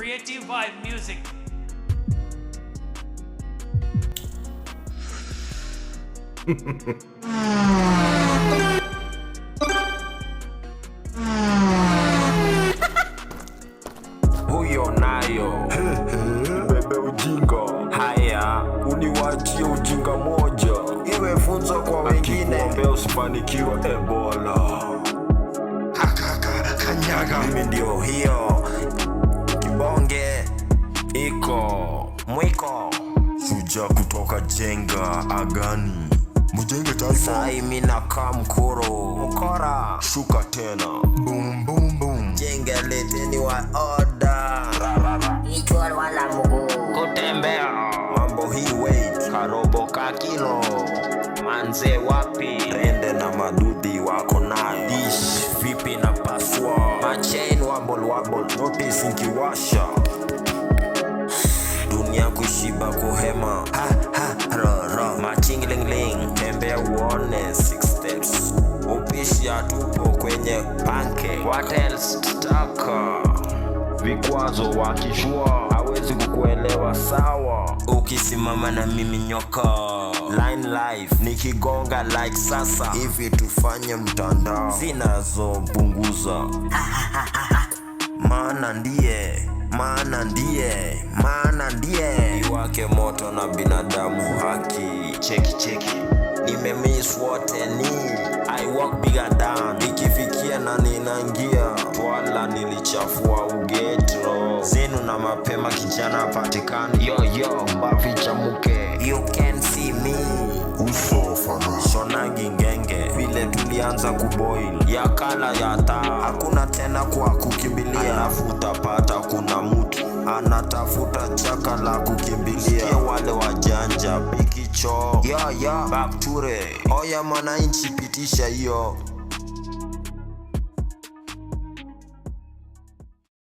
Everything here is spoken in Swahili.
Creative Vibe Music. Huyo nayo bebe ujinga. Haya, uniwachie ujinga moja, iwe funzo kwa wengine. Akikuombea usifanikiwe Ebola. Kanyaga. Mimi ndio hiyo kibonge iko mwiko, shujaa kutoka Jenga Agani. Mujenge taifa. Sai mina kamkuru mkora. Shuka tena. Boom boom boom. Jenga leteni wa order. Ichwa wala mguu. Kutembea. Mambo hii weight. Karobo kakilo. Manze wapi? Rende na madudi wako nayo. Dish vipi na paswa. Machain wobble. Notice inkiwasha. Dunia kushiba kuhema. Ro machingling. Tembea uone 6 steps. Upishi atupo kwenye panke. What else tutaka? Vikwazo wakishua hawezi kukuelewa sawa. Ukisimama na mimi nyoka. Line life nikigonga like sasa. Hivi tufanye mtandao zinazopunguza. Maana ndiye iwake moto na binadamu haki. Cheki nimemiss wote ni I walk bigger down. Nikifikia na ninaingia twala, nilichafua ugetro zenu na mapema kijana patikani. Yo mbavi chamuke. You can see me uso fana shonagi ngenge. Vile tulianza kuboil ya kala ya taa. Hakuna tena kwa kukimbilia. Alafu utapata kuna mtu anatafuta chaka la kukimbilia. Sikia wale wajanja pikicho. Back to re. Oya mwananchi pitisha hiyo.